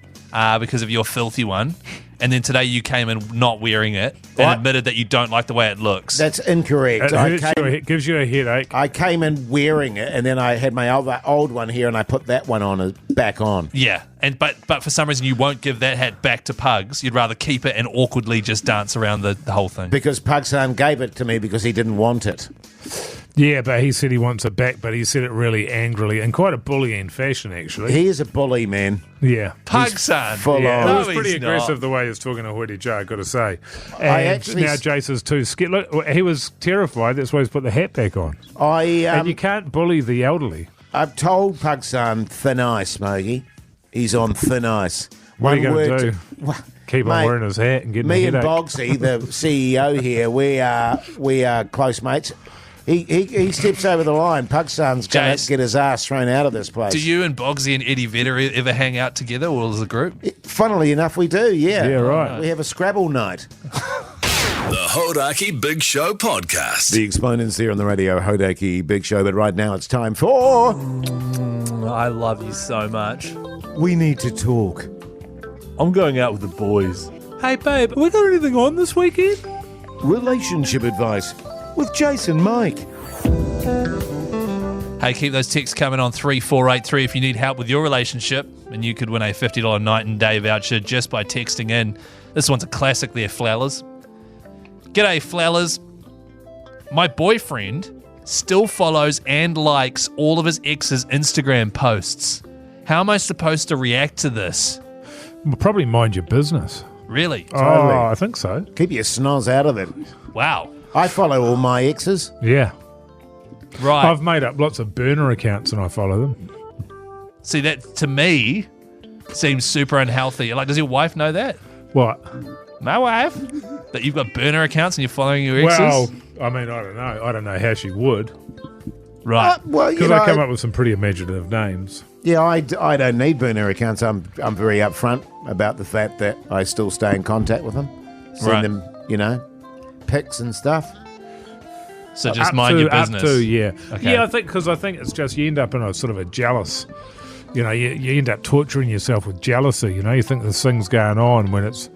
because of your filthy one. And then today you came in not wearing it and admitted that you don't like the way it looks. That's incorrect. It gives you a headache. I came in wearing it, and then I had my old one here, and I put that one on back on. Yeah, but for some reason you won't give that hat back to Pugs. You'd rather keep it and awkwardly just dance around the whole thing. Because Pugson gave it to me because he didn't want it. Yeah, but he said he wants it back, but he said it really angrily in quite a bullying fashion, actually. He is a bully, man. Yeah. Pugson. Full Yeah, on. it was No, pretty he's aggressive not. the way he was talking to Hoodie Joe, I've got to say. And I actually now Jase is too scared. Look, he was terrified. That's why he's put the hat back on. And you can't bully the elderly. I've told Pugson thin ice, Smokey. He's on thin ice. What are you going to do? Well, Keep on mate, wearing his hat and getting a me and headache. Bogsy, the CEO here, we are close mates. He steps over the line. Pugson's going Jase, to get his ass thrown out of this place. Do you and Bogsy and Eddie Vedder ever hang out together or as a group? Funnily enough, we do, yeah. Yeah, right. We have a Scrabble night. The Hodaki Big Show podcast. The exponents there on the radio, Hodaki Big Show, but right now it's time for... I love you so much. We Need to Talk. I'm going out with the boys. Hey, babe, have we got anything on this weekend? Relationship advice with Jason Mike. Hey, keep those texts coming on 3483 if you need help with your relationship, and you could win a $50 night and day voucher just by texting in. This one's a classic there, Flowers. G'day, Flowers. My boyfriend still follows and likes all of his ex's Instagram posts. How am I supposed to react to this? Well, probably mind your business. Really? Totally. Oh, I think so. Keep your snoz out of it. Wow. I follow all my exes. Yeah. Right. I've made up lots of burner accounts and I follow them. See, that to me seems super unhealthy. Like, does your wife know that? What? My wife? That you've got burner accounts and you're following your exes? Well, I mean, I don't know. I don't know how she would. Right. Well, Because I come up with some pretty imaginative names. Yeah, I don't need burner accounts. I'm very upfront about the fact that I still stay in contact with them. Send Right. them, pics and stuff. So just mind your business. Up to, yeah. Okay. Yeah, I think it's just you end up in a sort of a jealous, you end up torturing yourself with jealousy. You think there's things going on when it's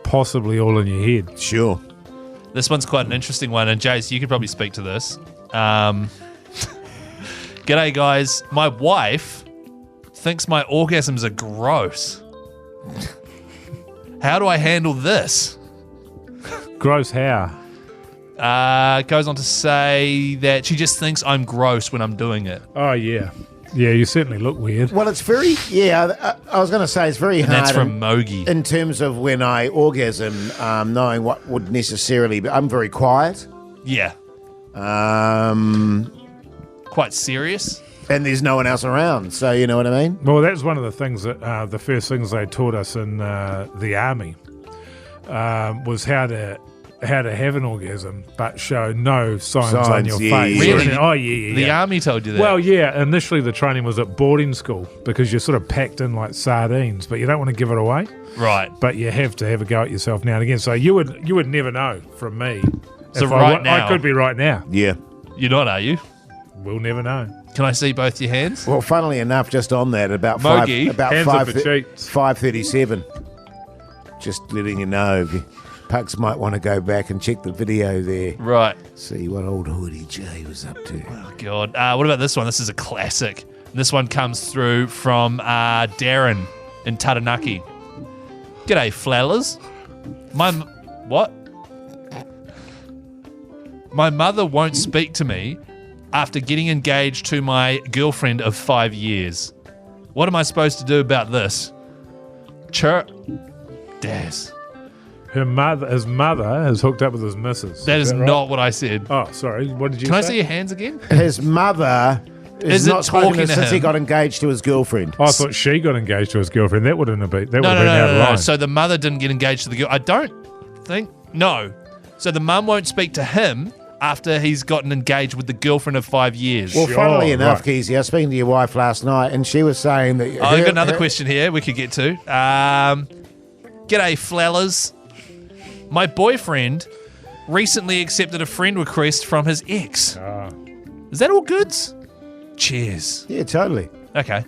possibly all in your head. Sure. This one's quite an interesting one, and Jase, you could probably speak to this. G'day, guys. My wife thinks my orgasms are gross. How do I handle this? Gross how? Goes on to say that she just thinks I'm gross when I'm doing it. Oh, yeah. Yeah, you certainly look weird. Well, it's very, I was going to say it's very hard. That's from Mogi. In terms of when I orgasm, knowing what would necessarily be, I'm very quiet. Yeah. Quite serious. And there's no one else around, so you know what I mean? Well, that's one of the things that the first things they taught us in the army was how to have an orgasm but show no signs on your face. Really? Oh, yeah. The army told you that? Well, yeah. Initially, the training was at boarding school because you're sort of packed in like sardines, but you don't want to give it away. Right. But you have to have a go at yourself now and again. So you would never know from me. So if right now... I could be right now. Yeah. You're not, are you? We'll never know. Can I see both your hands? Well, funnily enough, just on that, about Mogi, hands up for cheats. 5:37. Just letting you know, Pugs might want to go back and check the video there. Right. See what old Hoodie J was up to. Oh, God. What about this one? This is a classic. This one comes through from Darren in Taranaki. G'day, flellers. What? My mother won't speak to me after getting engaged to my girlfriend of 5 years. What am I supposed to do about this? Daz. His mother has hooked up with his missus. That is right? not what I said. Oh, sorry. What did you say? Can I see your hands again? His mother is not talking spoken to since him? he got engaged to his girlfriend. Oh, I thought she got engaged to his girlfriend. That wouldn't have been. That would have been out of No. line. So the mother didn't get engaged to the girl. I don't think. No. So the mum won't speak to him after he's gotten engaged with the girlfriend of 5 years. Well, funnily enough, Keyzie, I was speaking to your wife last night, and she was saying that... I've got another question here we could get to. G'day, flellers. My boyfriend recently accepted a friend request from his ex. Is that all goods? Cheers. Yeah, totally. Okay.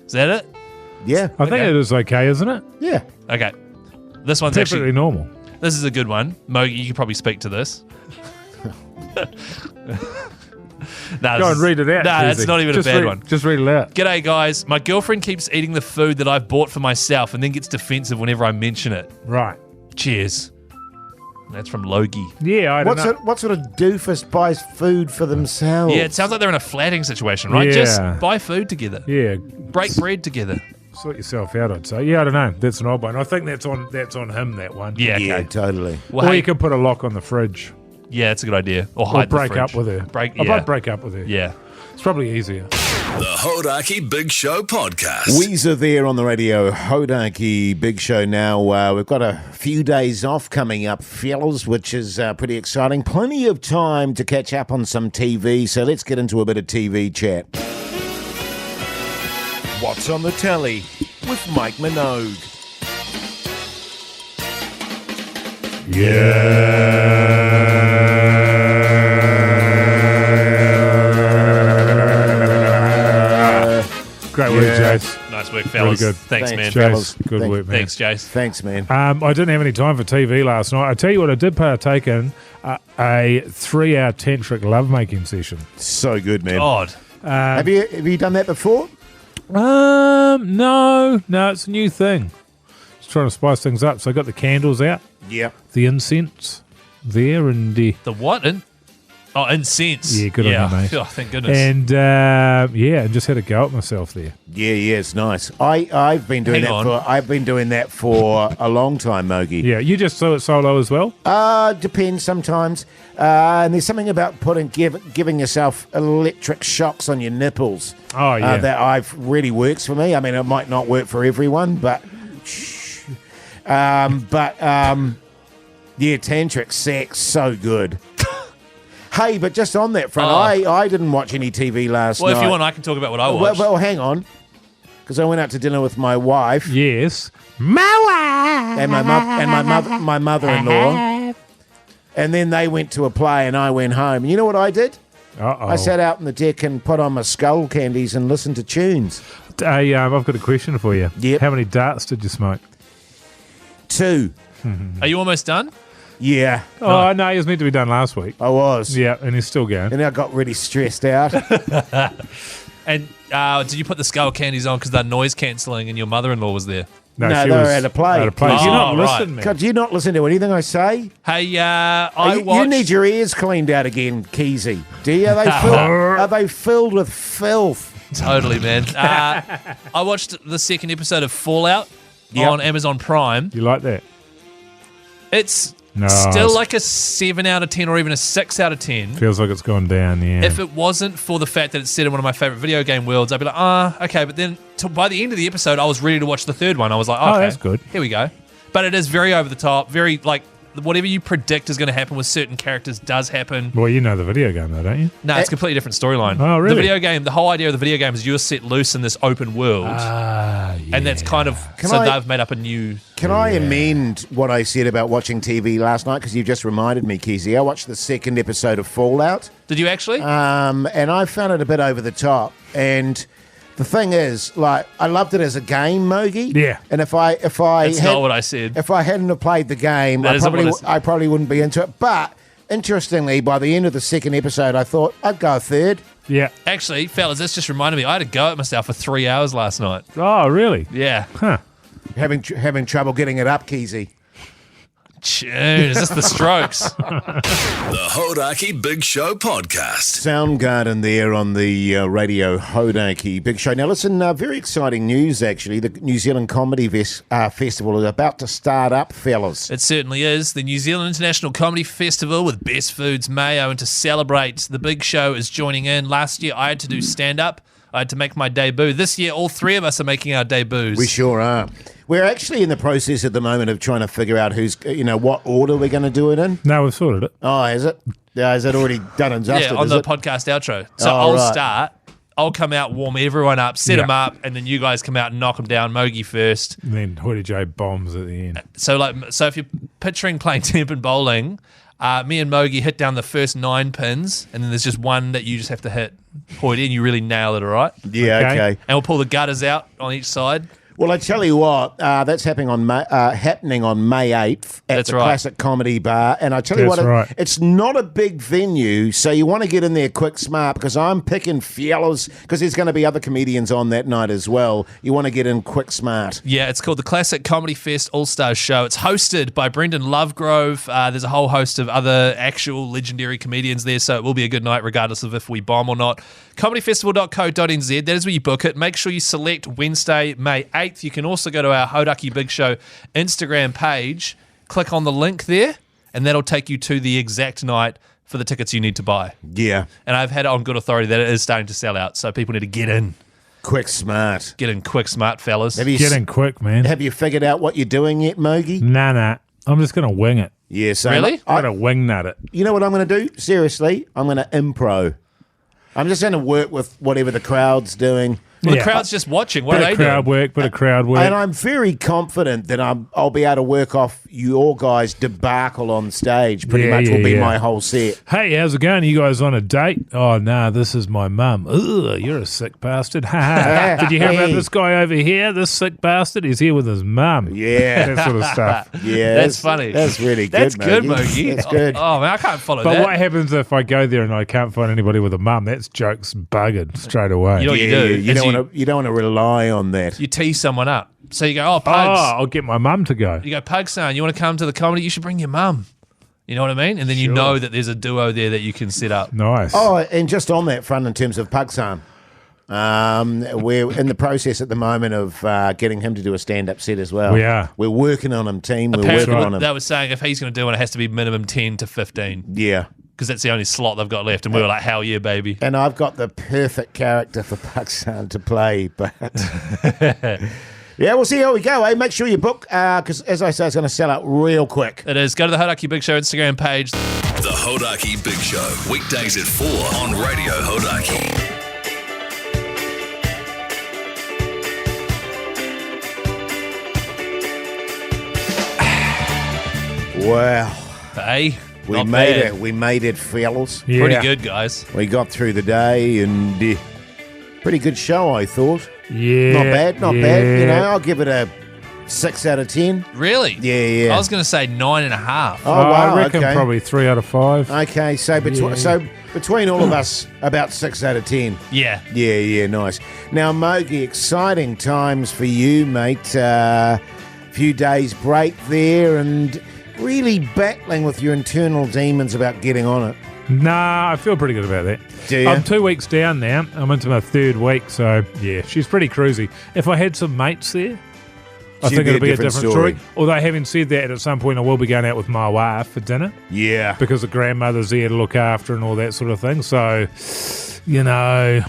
Is that it? Yeah. I think it is okay, isn't it? Yeah. Okay. This one's Perfectly actually normal. This is a good one. Mogi, you could probably speak to this. Go and read it out. Nah, Keyzie. it's not even Just a bad read- one. Just read it out. G'day, guys. My girlfriend keeps eating the food that I've bought for myself and then gets defensive whenever I mention it. Right. Cheers. That's from Logie. Yeah, I don't know. What sort of doofus buys food for themselves? Yeah, it sounds like they're in a flatting situation, right? Yeah. Just buy food together. Yeah. Break bread together. Sort yourself out, I'd say. Yeah, I don't know. That's an odd one. I think that's on him, that one. Yeah, okay. Yeah, totally. Well, Or hey, you could put a lock on the fridge. yeah, that's a good idea. Or Or hide the break fridge. up with her. I'd break up with her. Yeah. It's probably easier. The Hodaki Big Show podcast. Weezer there on the radio. Hodaki Big Show now. We've got a few days off coming up, fellas, which is pretty exciting. Plenty of time to catch up on some TV, so let's get into a bit of TV chat. What's on the telly with Mike Minogue? Great work, Jase. Nice work, fellas. Really good. Thanks, man. Jase. Good work, man. Thanks, Jase. Thanks, man. I didn't have any time for TV last night. I tell you what, I did partake in a 3-hour tantric lovemaking session. So good, man. God. Have you done that before? No, it's a new thing. Just trying to spice things up. So I got the candles out, Yeah. the incense there, and The what? Incense. Yeah, good on you, mate. Oh, thank goodness. and and just had a go at myself there. Yeah, it's nice. I've been doing that for a long time, Mogi. Yeah, you just saw it solo as well. Depends sometimes. And there's something about giving yourself electric shocks on your nipples. Oh, yeah. That really works for me. I mean, it might not work for everyone, but yeah, tantric sex, so good. Hey, but just on that front, I didn't watch any TV last night. Well, if you want, I can talk about what I watched. Well, hang on. Because I went out to dinner with my wife. Yes, my wife And my mother-in-law. And then they went to a play and I went home. And you know what I did? Uh-oh. I sat out on the deck and put on my skull candies and listened to tunes. Hey, I've got a question for you. Yep. How many darts did you smoke? 2. Are you almost done? Yeah. Oh, no, he was meant to be done last week. I was. Yeah, and he's still going. And I got really stressed out. And did you put the skull candies on because they're noise cancelling and your mother-in-law was there? No, she they were was at a play. At a play. Oh, Do you not right. listen, man? God, do you not listen to anything I say? Hey, You watched... need your ears cleaned out again, Keyzie. Do you? Are they filled with filth? Totally, man. I watched the second episode of Fallout on Amazon Prime. You like that? It's No. still like a 7 out of 10 or even a 6 out of 10. Feels like it's gone down, yeah. If it wasn't for the fact that it's set in one of my favorite video game worlds, I'd be like, okay. But then by the end of the episode, I was ready to watch the third one. I was like, okay, that's good. Here we go. But it is very over the top, very like whatever you predict is going to happen with certain characters does happen. Well, you know the video game, though, don't you? No, it's a completely different storyline. Oh, really? The video game, the whole idea of the video game is you're set loose in this open world. Yeah. And that's kind of, they've made up a new... Can I amend what I said about watching TV last night? Because you've just reminded me, Keyzie. I watched the second episode of Fallout. Did you actually? And I found it a bit over the top. And the thing is, like, I loved it as a game, Mogi. Yeah. And if I That's not what I said. If I hadn't have played the game, That I isn't what probably wouldn't be into it. But interestingly, by the end of the second episode, I thought I'd go a third. Yeah. Actually, fellas, this just reminded me. I had to go at myself for 3 hours last night. Oh, really? Yeah. Huh. Having trouble getting it up, Keyzie. Tune. Is this the Strokes? The Hodaki Big Show podcast. Soundgarden there on the radio Hodaki Big Show. Now listen, very exciting news actually. The New Zealand Comedy Festival is about to start up, fellas. It certainly is. The New Zealand International Comedy Festival with Best Foods Mayo, and to celebrate, the Big Show is joining in. Last year I had to do stand-up. I had to make my debut. This year, all three of us are making our debuts. We sure are. We're actually in the process at the moment of trying to figure out what order we're going to do it in. No, we've sorted it. Oh, is it? Is it already done and dusted? Yeah, on the podcast outro. So I'll start. I'll come out, warm everyone up, set them up, and then you guys come out and knock them down. Mogi first. And then Hoodie J bombs at the end. So if you're picturing playing temp bowling, me and Mogi hit down the first 9 pins, and then there's just one that you just have to hit, Hoyt, and you really nail it, all right? Yeah, okay. And we'll pull the gutters out on each side. Well, I tell you what, that's happening on May 8th at the Classic Comedy Bar. And I tell you what, it's not a big venue, so you want to get in there quick, smart, because I'm picking fellas, because there's going to be other comedians on that night as well. You want to get in quick, smart. Yeah, it's called the Classic Comedy Fest All-Stars Show. It's hosted by Brendan Lovegrove. There's a whole host of other actual legendary comedians there, so it will be a good night regardless of if we bomb or not. comedyfestival.co.nz, that is where you book it. Make sure you select Wednesday, May 8th. You can also go to our Hodaki Big Show Instagram page, click on the link there, and that'll take you to the exact night for the tickets you need to buy. Yeah. And I've had it on good authority that it is starting to sell out, so people need to get in. Quick, smart. Get in quick, smart, fellas. Get in quick, man. Have you figured out what you're doing yet, Mogi? Nah. I'm just going to wing it. Yeah, so really? I'm going to wing nut it. You know what I'm going to do? Seriously, I'm going to impro. I'm just going to work with whatever the crowd's doing. Well, the crowd's just watching. What are they doing? Bit of crowd work. And I'm very confident that I'll be able to work off your guys' debacle on stage. Pretty much will be my whole set. Hey, how's it going? Are you guys on a date? Oh, nah, this is my mum. Ugh, you're a sick bastard. Did you hear about this guy over here? This sick bastard? He's here with his mum. Yeah. That sort of stuff. Yeah. That's funny. That's really good, That's good, Mogi. That's good. Oh, man, I can't follow But that. what happens if I go there and I can't find anybody with a mum? That's jokes buggered straight away. You know what you do? You don't want to rely on that. You tee someone up. So you go, Pugs. I'll get my mum to go. You go, Pugs, son, you want to come to the comedy? You should bring your mum. You know what I mean? And then you know that there's a duo there that you can set up. Nice. Oh, and just on that front in terms of Pugsan, we're in the process at the moment of getting him to do a stand-up set as well. We are. We're working on him, team. We're Apparently, working on him. That was saying if he's going to do one, it has to be minimum 10 to 15. Yeah. Because that's the only slot they've got left. And we were like, hell yeah, baby. And I've got the perfect character for Pugsan to play, but... Yeah, we'll see how we go, eh? Make sure you book, because as I say, it's going to sell out real quick. It is. Go to the Hodaki Big Show Instagram page. The Hodaki Big Show, weekdays at 4 on Radio Hodaki. Wow. Hey. We Not made bad. it. We made it, fellas. Yeah. Pretty good, guys. We got through the day and pretty good show, I thought. Yeah. Not bad, not bad. You know, I'll give it a 6 out of 10. Really? Yeah. I was going to say 9.5. Oh, wow, I reckon okay. probably 3 out of 5. Okay, so between all of us, about 6 out of 10. Yeah. Yeah, nice. Now, Mogi, exciting times for you, mate. Few days break there and really battling with your internal demons about getting on it. Nah, I feel pretty good about that. Do you? I'm 2 weeks down now. I'm into my 3rd week, so yeah, she's pretty cruisy. If I had some mates there, I She'd think be it'll a be a different different story. Although having said that, at some point I will be going out with my wife for dinner Yeah. because the grandmother's there to look after and all that sort of thing. So, you know,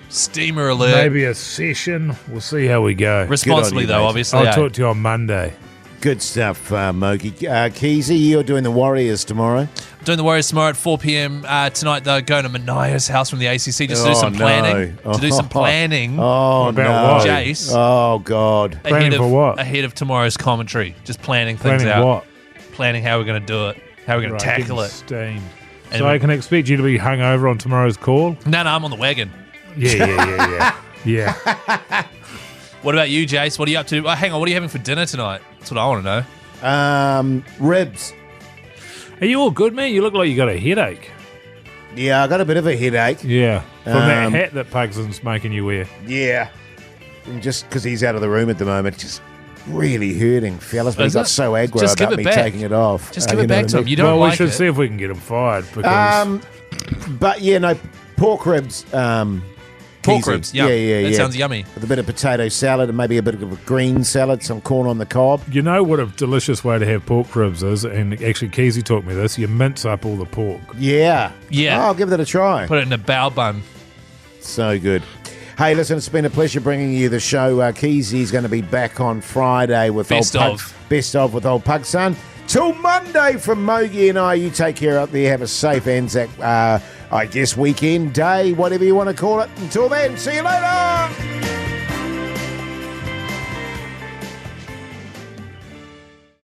Steamer alert. maybe a session. We'll see how we go. Responsibly, Good on you, though, mate. obviously. I'll eh? talk to you on Monday. Good stuff, Mogi. Keyzie, you're doing the Warriors tomorrow. Doing the Warriors tomorrow at 4 p.m. Tonight, though, going to Manaya's house from the ACC just to do some planning. no. To do some planning. Oh, About no. what? Jase. Oh, God. Planning for what? Ahead of tomorrow's commentary. Just planning things Planning out. what? Planning how we're going to do it. How we're going to tackle getting it. Steamed. And So I can expect you to be hungover on tomorrow's call? No, I'm on the wagon. Yeah. Yeah. What about you, Jase? What are you up to? Hang on, what are you having for dinner tonight? That's what I want to know. Ribs. Are you all good, man? You look like you got a headache. Yeah, I got a bit of a headache. Yeah. From that Um, hat that Pugson's making you wear. Yeah. And just because he's out of the room at the moment, just really hurting, fellas. But he Is got it? so aggro Just give about it me back. taking it off. Just give it you know back what to I him. mean? You don't Well, like we should it. see if we can get him fired because But yeah, no, pork ribs. Pork Keyzie. ribs, yum. Yeah. That sounds yummy. With a bit of potato salad and maybe a bit of a green salad, some corn on the cob. you know what a delicious way to have pork ribs is, and actually Keyzie taught me this, you mince up all the pork. Yeah. Yeah. Oh, I'll give that a try. Put it in a bao bun. So good. Hey, listen, it's been a pleasure bringing you the show. Keyzie's going to be back on Friday with Best old of. Best of with old Pug Son. Till Monday from Mogi and I. You take care out there. Have a safe Anzac, weekend, day, whatever you want to call it. Until then, see you later.